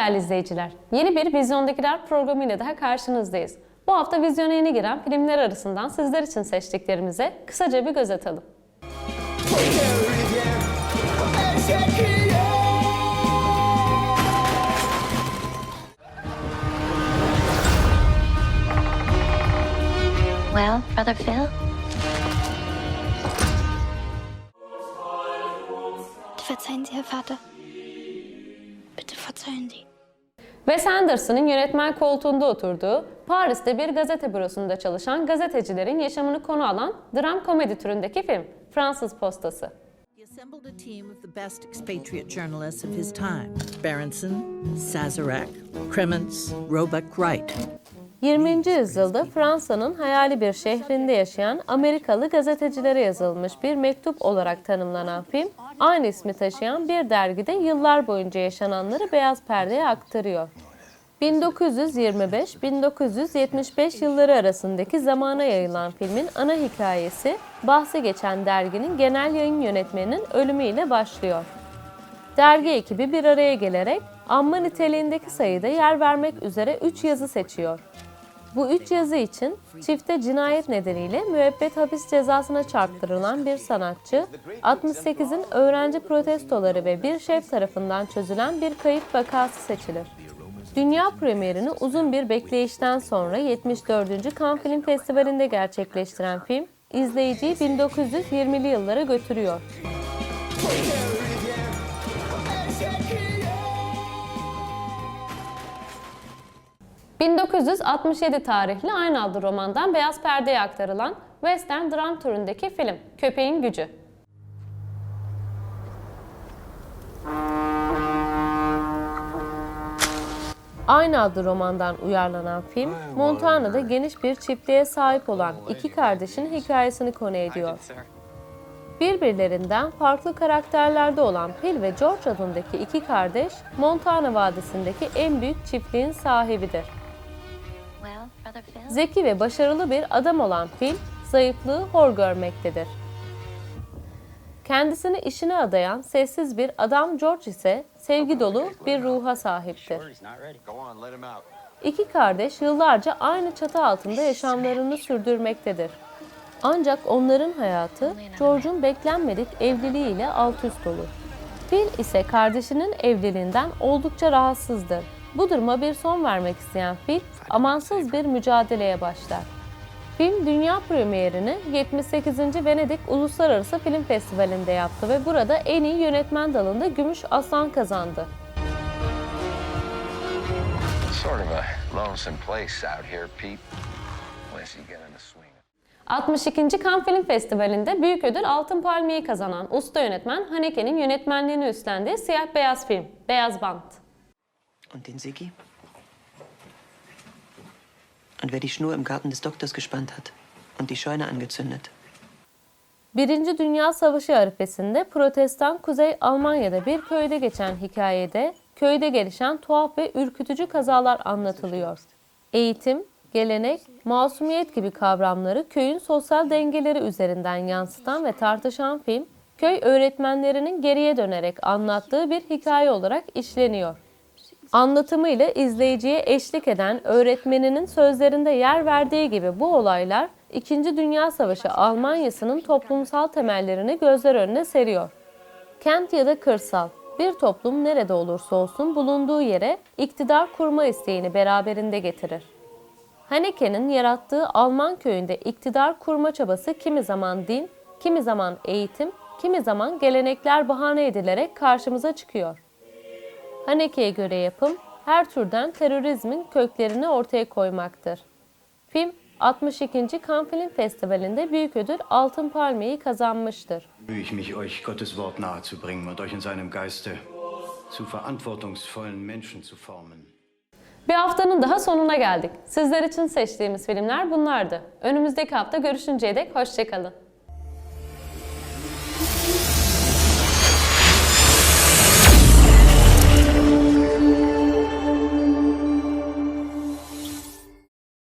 değerli izleyiciler, yeni bir Vizyondakiler programıyla daha karşınızdayız. Bu hafta vizyona yeni giren filmler arasından sizler için seçtiklerimize kısaca bir göz atalım. Well, Brother Phil? Verzeihen Sie, Herr Vater. Bitte verzeihen Sie. Wes Anderson'ın yönetmen koltuğunda oturduğu, Paris'te bir gazete bürosunda çalışan gazetecilerin yaşamını konu alan dram komedi türündeki film, Fransız Postası. He assembled a team of the best expatriate journalists of his time. Berenson, Sazerac, Kremens, Roebuck Wright. 20. yüzyılda Fransa'nın hayali bir şehrinde yaşayan Amerikalı gazetecilere yazılmış bir mektup olarak tanımlanan film, aynı ismi taşıyan bir dergide yıllar boyunca yaşananları beyaz perdeye aktarıyor. 1925-1975 yılları arasındaki zamana yayılan filmin ana hikayesi, bahsi geçen derginin genel yayın yönetmeninin ölümüyle başlıyor. Dergi ekibi bir araya gelerek anma niteliğindeki sayıda yer vermek üzere 3 yazı seçiyor. Bu 3 yazı için çifte cinayet nedeniyle müebbet hapis cezasına çarptırılan bir sanatçı, 68'in öğrenci protestoları ve bir şef tarafından çözülen bir kayıp vakası seçilir. Dünya premierini uzun bir bekleyişten sonra 74. Cannes Film Festivali'nde gerçekleştiren film, izleyiciyi 1920'li yıllara götürüyor. ...1967 tarihli aynı adlı romandan beyaz perdeye aktarılan western dram türündeki film Köpeğin Gücü. Aynı adlı romandan uyarlanan film, Montana'da geniş bir çiftliğe sahip olan iki kardeşin hikayesini konu ediyor. Birbirlerinden farklı karakterlerde olan Phil ve George adındaki iki kardeş, Montana Vadisi'ndeki en büyük çiftliğin sahibidir. Zeki ve başarılı bir adam olan Phil, zayıflığı hor görmektedir. Kendisini işine adayan sessiz bir adam George ise sevgi dolu bir ruha sahiptir. İki kardeş yıllarca aynı çatı altında yaşamlarını sürdürmektedir. Ancak onların hayatı George'un beklenmedik evliliğiyle alt üst olur. Phil ise kardeşinin evliliğinden oldukça rahatsızdır. Bu duruma bir son vermek isteyen Phil, amansız bir mücadeleye başlar. Film dünya premierini 78. Venedik Uluslararası Film Festivali'nde yaptı ve burada en iyi yönetmen dalında Gümüş Aslan kazandı. 62. Cannes Film Festivali'nde büyük ödül Altın Palmiye'yi kazanan usta yönetmen Haneke'nin yönetmenliğini üstlendiği siyah beyaz film, Beyaz Bant. Und den Siggi? Und wer die Schnur im Garten des Doktors gespannt hat und die Scheune angezündet? Birinci Dünya Savaşı arifesinde Protestan Kuzey Almanya'da bir köyde geçen hikayede köyde gelişen tuhaf ve ürkütücü kazalar anlatılıyor. Eğitim, gelenek, masumiyet gibi kavramları köyün sosyal dengeleri üzerinden yansıtan ve tartışan film, köy öğretmenlerinin geriye dönerek anlattığı bir hikaye olarak işleniyor. Anlatımıyla izleyiciye eşlik eden öğretmeninin sözlerinde yer verdiği gibi bu olaylar, İkinci Dünya Savaşı Almanya'sının toplumsal temellerini gözler önüne seriyor. Kent ya da kırsal, bir toplum nerede olursa olsun bulunduğu yere iktidar kurma isteğini beraberinde getirir. Haneke'nin yarattığı Alman köyünde iktidar kurma çabası kimi zaman din, kimi zaman eğitim, kimi zaman gelenekler bahane edilerek karşımıza çıkıyor. Haneke'ye göre yapım, her türden terörizmin köklerini ortaya koymaktır. Film, 62. Cannes Film Festivali'nde büyük ödül Altın Palmiye'yi kazanmıştır. Mühe ich mich, euch Gottes Wort nahezubringen und euch in seinem Geiste zu verantwortungsvollen Menschen zu formen. Bir haftanın daha sonuna geldik. Sizler için seçtiğimiz filmler bunlardı. Önümüzdeki hafta görüşünceye dek hoşça kalın.